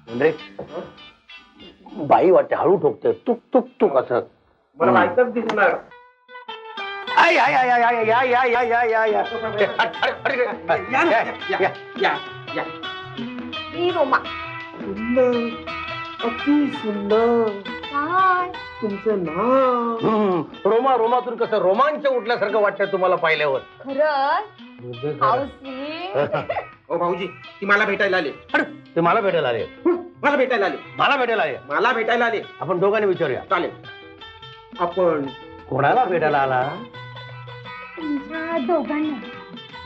म्हणजे बाई वाटते हळू ठोकते तुक तुक तुक असं. मला ऐकत दिसणार. I I I I I या या या या या या या मी रोमा. सुंदर, अति सुंदर. काय तुमचं नाव. रोमा रोमातून कसं रोमांच उठल्यासारखं वाटतंय तुम्हाला पाहिल्यावर. खरंच हाऊसी. ओ भाऊजी, ती मला भेटायला आले. ते मला भेटायला आले. मला भेटायला आले. मला भेटायला आले. मला भेटायला आले. आपण दोघांनी विचारूया. चालेल. आपण कोणाला भेटायला आला? तुमच्या दोघांना.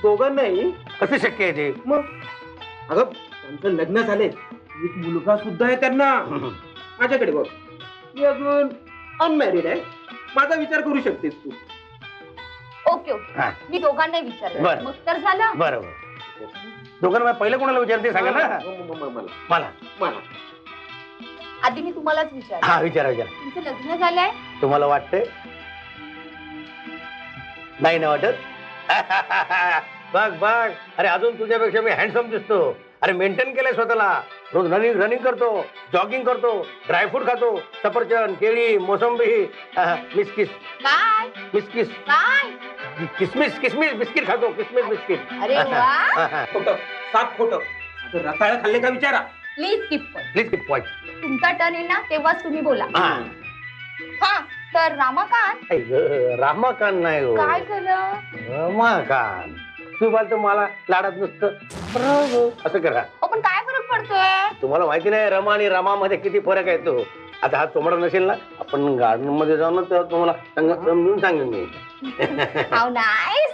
दोघांनाही. कसं शक्य आहे ते? मग अगं त्यांचं लग्न झाले. एक मुलगा सुद्धा आहे त्यांना. माझ्याकडे बघ, मी अजून अनमॅरिड आहे. माझा विचार करू शकतेस तू. ओके ओके, मी दोघांना विचारलं. बरं. मग तर झालं. बरोबर. दोघांना पहिलं कोणाला विचारते सांगा ना. मला मला आधी मी तुम्हालाच विचार. हा विचारा विचारा. तुमचं लग्न झालंय? तुम्हाला वाटतंय? नाही ना वाटत? बघ बघ, अरे अजून तुझ्यापेक्षा मी हँडसम दिसतो. अरे मेंटेन केलंय स्वतःला. रोज रनिंग करतो, जॉगिंग करतो, ड्रायफ्रूट खातो, सफरचंद, केळी, मोसंबी, मिस्किस काय मिस्किस काय? किसमिस किसमिस बिस्किट खातो, किसमिस बिस्किट. अरे वा. खोटं, साफ खोटं. रताळ खाल्ले का विचारा. Please keep. Please keep quiet. तुमचा टर्न येईल ना तेव्हाच तुम्ही बोला. हा तर रामाकांत. रामाकांत नाही हो, काय झालं? रमाकांत. तू बोलतो मला लाडात नुसतं असं करा. पण काय फरक पडतोय? तुम्हाला माहिती नाही रमा आणि रमामध्ये किती फरक आहे तो. आता हा चोमडा नसेल ना, आपण गार्डन मध्ये जाऊ ना, तेव्हा तुम्हाला समजून सांगेन मी. How nice.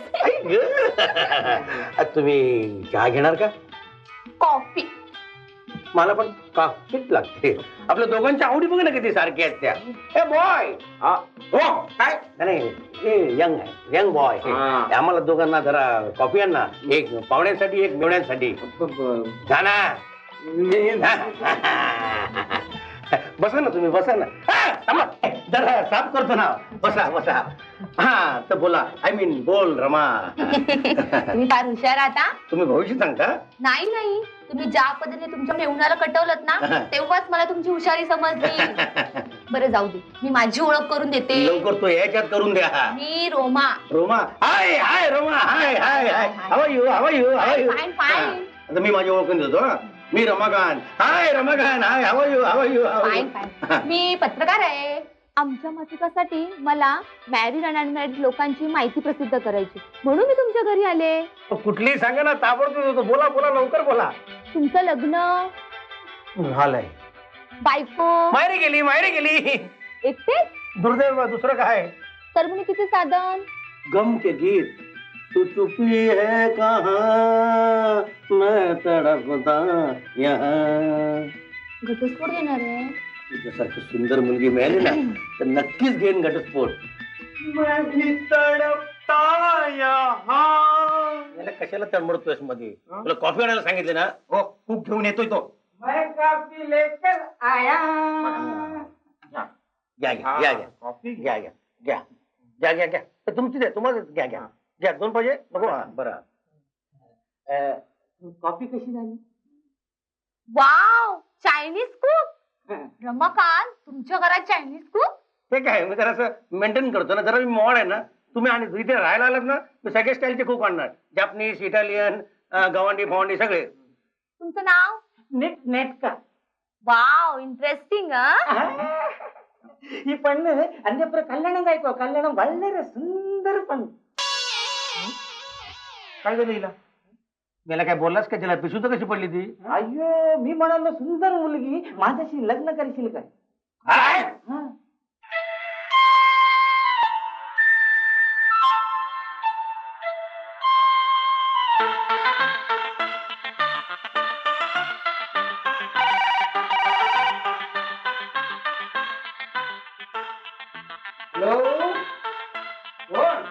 तुम्ही चहा घेणार का? कॉफी. मला पण कॉफीच लागते. आपल्या दोघांच्या आवडी बघ ना किती सारख्या आहेत त्या. Hey boy. हो काय. नाही हे यंग आहे, यंग बॉय. आम्हाला दोघांना जरा कॉफी आण ना. एक पाहुण्यांसाठी, एक मेवण्यांसाठी. जा ना. बसा ना तुम्ही, बसा ना. जरा साफ करतो ना. बसा बसा. हा तर बोला. आय मीन बोल रमा. तुम्ही फार हुशार आता. तुम्ही भविष्य सांगता? नाही नाही, तुम्ही ज्या पद्धतीने तुमच्या मेहुण्याला कटवलत ना, तेव्हाच मला तुमची हुशारी समजली. बरं जाऊ दे, मी माझी ओळख करून देते. लवकर तो याच्यात करून द्या. मी Roma. Roma. Hi hi Roma. Hi hi hi. How are you, how are you, how are you. Fine fine. आता मी माझी ओळख देतो. मी Ramakant. Hi Ramakant. Hi how are you, how are you. Fine fine. मी पत्रकार आहे. आमच्या मासिकासाठी मला मॅरिड आणि अनमॅरिड लोकांची माहिती प्रसिद्ध करायची, म्हणून मी तुमच्या घरी आले. कुठली सांगा ना, ताबडतोब होतो. बोला बोला, लवकर बोला. तुमचं लग्न झालंय. बायको माहेरी गेली, माहेरी गेली. एकटे? दुर्दैव, दुसरं काय. तर म्हणे किती साधन. गम के गीत. तू चुपी है कहाँ, मैं तड़पता यहाँ. घटस्फोट घेणार आहे. तुझ्यासारखी सुंदर मुलगी मिळाली ना, तर नक्कीच घेईन घटस्फोट. याला कशाला तडमडतोयस मध्ये? तुला कॉफी आणायला सांगितले ना. हो खूप घेऊन येतोय तो. कॉफी लेकर आया. घ्या घ्या घ्या घ्या. कॉफी घ्या घ्या घ्या घ्या घ्या घ्या. तुमची द्या, तुम्हाला घ्या घ्या घ्या. दोन पाहिजे नको? बरं. कॉफी कशी झाली? Wow, Chinese cook. रमाकांत, तुमच्या घरात चायनीज कुक? ते काय, मी जरा असं मेंटेन करतो ना. जरा मी मॉड आहे ना. तुम्ही आणि इथे राहायला आलात ना, मी सगळे स्टाईलचे कुक आणणार. जॅपनीज, इटालियन, गवांडी फवांडी सगळे. तुमचं नाव? नेटका. Wow, interesting. ಈ ಪಣ್ಣು ಅಂದೆಪುರ ಕಲ್ಯಾಣ ಆಯ್ತು. ಕಲ್ಯಾಣ ಒಳ್ಳೆ सुंदर पण. काय झालं हिला? मला काय बोललास का? तिला पिशू तर कशी पडली ती? अय्यो, मी म्हणालो सुंदर मुलगी माझ्याशी लग्न करशील काय? काय? हॅलो, कोण?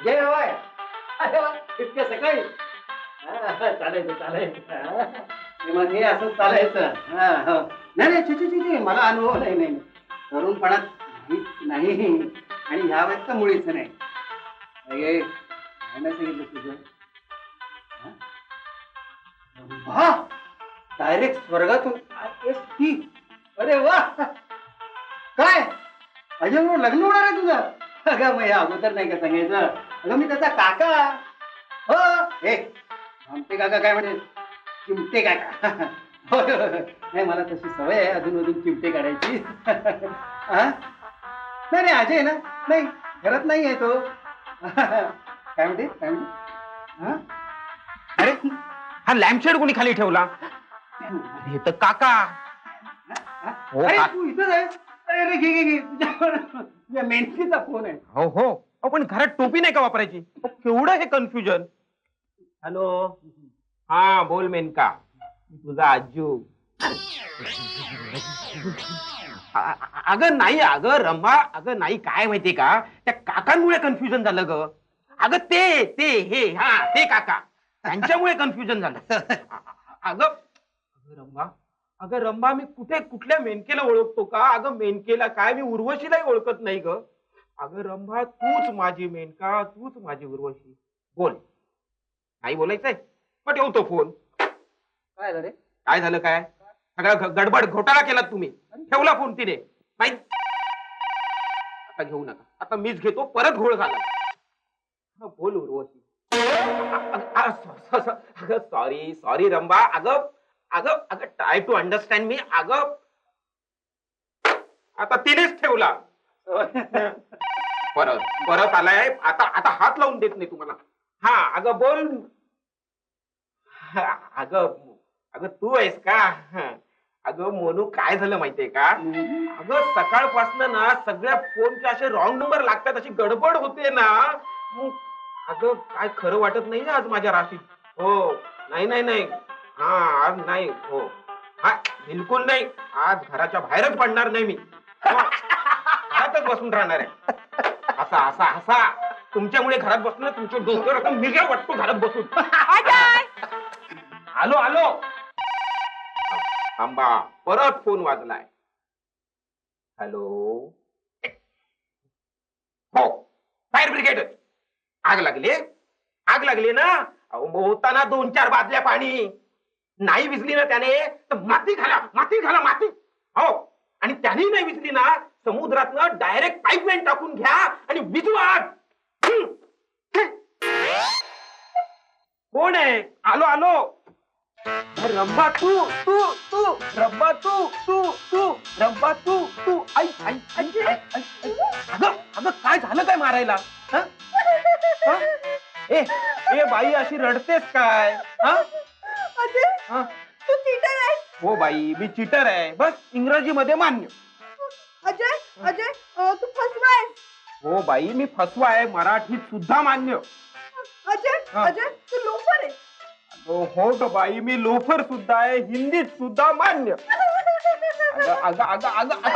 जय हवाय. अरे वा, इतक्या सकाळी. चालायचं चालायचं. मग हे असं चालायचं. नाही नाही, ची मला अनुभव नाही. नाही तरुणपणात नाही आणि ह्या वयात तर मुळीच नाही. सांगितलं तुझं. डायरेक्ट स्वर्गातून IST. अरे वा, काय अजय बरोबर लग्न होणार आहे तुझं? अगं मग हे अगोदर नाही का सांगायचं? अगं मी त्याचा काका. हो हे आमचे काका काय म्हणजे चिमटे काका. होय, होय, होय. नाही मला तशी सवय आहे अधून चिमटे काढायची. हा? नाही नाही अजय ना, नाही घरात नाही आहे तो. काय म्हणते काय म्हणते? हा? अरे हा लॅम्पशेड कोणी खाली ठेवला? हे तर काका. हो अरे का? तू इथंच आहे? अरे घे घे घे तुझ्या मेंढीचा फोन आहे. हो हो अहो, पण घरात टोपी नाही का वापरायची? अहो, केवढं हे कन्फ्युजन. हॅलो, हा बोल मेनका, तुझा आजू. अगं नाही, अगं रमा, अगं नाही, काय माहितीये का, त्या काकांमुळे कन्फ्युजन झालं ग. अगं ते हे हा ते काका, त्यांच्यामुळे कन्फ्युजन झालं. अगं अगं रंबा, मी कुठल्या मेनकेला ओळखतो का? अगं मेनकेला काय, मी उर्वशीलाही ओळखत नाही ग. अगं रंभा, तूच माझी मेनका, तूच माझी उर्वशी. बोल, नाही बोलायचंय? मग ठेवतो फोन. काय झालं रे? काय झालं काय? सगळा गडबड घोटाळा केला तुम्ही. ठेवला फोन तिने. नाही आता घेऊ नका, आता मीच घेतो, परत घोळ झाला. बोल उर्वशी. अगं सॉरी रंभा. अगं अगं अगं ट्राय टू अंडरस्टँड मी. अगं आता तिनेच ठेवला. परत आलाय. आता हात लावून देत नाही तुम्हाला. हा अगं बोल. अगं तू आहेस का? अगं मोनू, काय झालं माहितीये का? अगं सकाळपासून ना सगळ्या फोनचे असे रॉंग नंबर लागतात, अशी गडबड होते ना. अगं काय खरं वाटत नाही आज माझ्या राशीत. हो नाही हा आज नाही. हो हा बिलकुल नाही. आज घराच्या बाहेरच पडणार नाही मी. घरातच बसून राहणार आहे. असा तुमच्यामुळे घरात बसून तुमच्या डोक्यावर आता मिरग्या वाटतो घरात बसून. आलो थांबा, परत फोन वाजलाय. हॅलो, हो फायर ब्रिगेड. आग लागली ना. अहो होताना 2-4 बादल्या पाणी. नाही विजली ना त्याने तर माती घाला. हो, आणि त्याने नाही विजली ना, समुद्रातनं डायरेक्ट पाईपलाईन टाकून घ्या आणि विजवा. कोण आहे? आलो. रंबा तू रंबा तू रंबा तू आई. अगं काय झालं काय मारायला? ए बाई, अशी रडतेस काय? तू चीटर आहे. हो बाई, मी चिटर आहे, बस इंग्रजी मध्ये मान्य. अजय तू फसवा आहे. हो बाई, मी फसवा आहे, मराठीत सुद्धा मान्य. अजय तू लोफर आहे. हो ग बाई, मी लोफर सुद्धा आहे, हिंदीत सुद्धा मान्य. अगं आता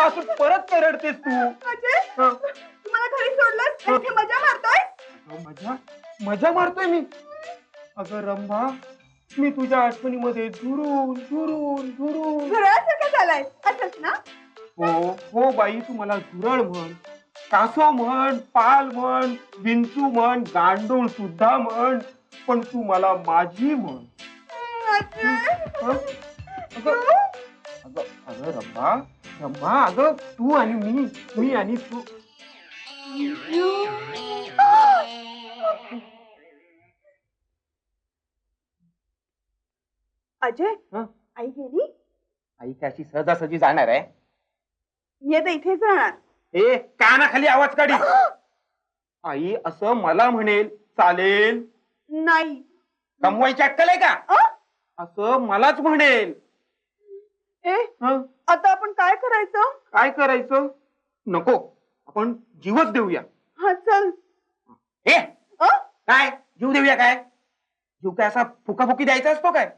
असं परत काय रडतेस तू? अजय तू मला घरी सोडलंस, इथे मजा मारतोय. मजा मारतोय मी? अगं रंभा, मी तुझ्या आठवणीमध्ये झुरून घरासारखं झालाय असंच ना? हो बाई, तू मला झुरळ म्हण, कासव म्हण, पाल म्हण, विंचू म्हण, गांडूळ सुद्धा म्हण, पण तू मला माझी म्हण. अगं रंभा, अगं तू आणि मी आणि तू. अजय आई गेली? आई कशी सहजासहजी जाणार आहे? मी आता इथेच राहणार. ए कानाखाली आवाज काढी. आई असं मला म्हणेल चालेल? नाही. कमवायची अक्कल आहे का? असं मलाच म्हणेल. आता आपण काय करायचं? काय करायचं? नको, आपण जीवच देऊया. हा चल. काय जीव देऊया? काय जीव काय असा फुकाफुकी द्यायचा असतो काय?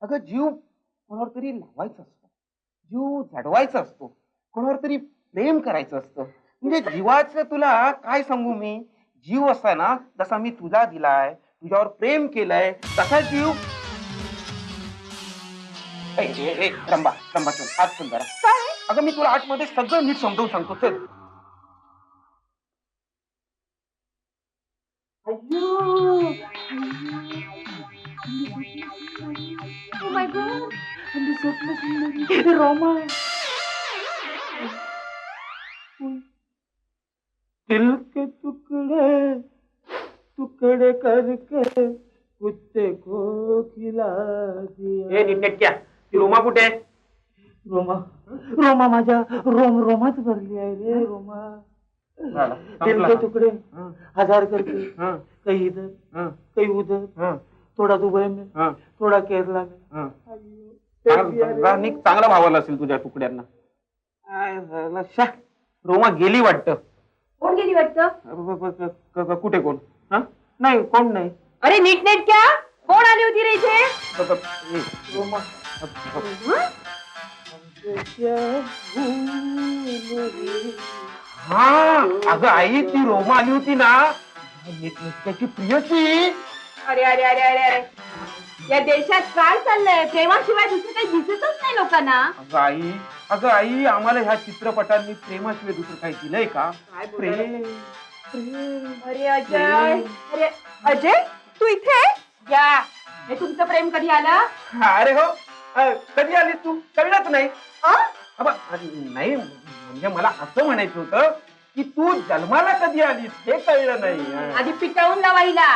अगं जीव कोणावर तरी लावायचा असतो, जीव झडवायचा असतो, कोणावर तरी प्रेम करायचं असतं. म्हणजे जीवाचं तुला काय सांगू मी? जीव असा ना, जसा मी तुला दिलाय, तुझ्यावर प्रेम केलंय, तसा जीव. रंबा चल, आज चल जरा. अगं मी तुला आतमध्ये सगळं नीट समजावून सांगतो, चल. Oh my God. आणि स्वप्न सुंदरी रोमा दिल के टुकड़े टुकड़े करके कुत्ते को खिला दिया. निटक्या ती रोमा कुठे आहे? रोमा रोमा माझ्या रोमात भरली आहे रे रोमा. दिल के टुकड़े हजार करके कहीं इधर कहीं उधर थोडा दुबई में थोडा केरला में. चांगला भावाला असेल तुझ्या तुकड्यांना. रोमा गेली वाटतं. कोण गेली वाटतं? कुठे कोण? नाही कोण नाही. अरे नीट क्या कोण आली होती रे इथे? रोमा हा अगं आई ती रोमा आली होती ना त्याची प्रियसी. अरे अरे अरे अरे अरे या देशात काय चाललंय? प्रेमाशिवाय दुसरं काही दिसतच नाही लोकांना. अगं आई आम्हाला ह्या चित्रपटांनी प्रेमाशिवाय दुसरं काही दिलंय का? प्रेम. अरे अजय अरे अजय तू इथे या. हे तुमचं प्रेम कधी आलं? अरे हो कधी आली तू? कळलंच नाही. नाही म्हणजे मला असं म्हणायचं होतं की तू जन्माला कधी आलीस हे कळलं नाही. आधी पिटवून लावायला.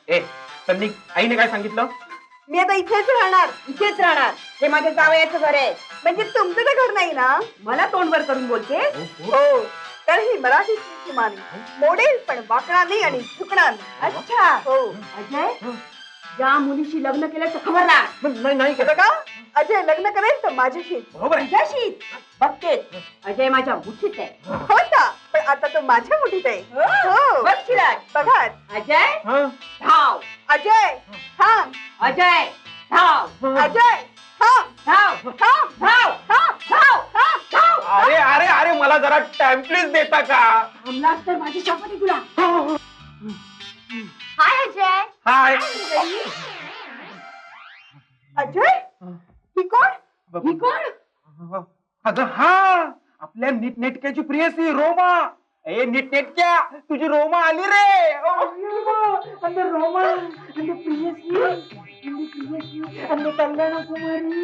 ए संधी आईने काय सांगितलं? मी आता इथेच राहणार. हे माझ्या जावयाचं घर आहे. म्हणजे तुमचं तर घर नाही ना? मला तोंडवर करून बोलते. हो तर ही मराठी माणी मोडेल पण वाकणार नाही आणि झुकणार नाही. अच्छा हो अजय ज्या मुलीशी लग्न केलं तर खबरदार. नाही बघा अजय लग्न करेल तर माझ्याशी. बरोबर तुझ्याशी बघतेच. अजय माझ्या मुठीत आहे. हो ना पण आता तो माझ्या मुठीत आहे. हो बघ चिराग. बघा अजय धाव. अजय थांब. अजय धाव. अजय थांब. धाव धाव धाव धाव धाव धाव धाव. अरे अरे अरे मला जरा टाइम प्लीज देता का? हमलास तर माझी शपथ आहे तुला. हाय अजय. हाय. अजय ही कोण? ही कोण? अगं हा आपल्या नीटनेटक्याची प्रियसी रोमा. ए नीटनेटक्या तुझी रोमा आली रे. रोमा प्रियसी कल्याण कुमारी.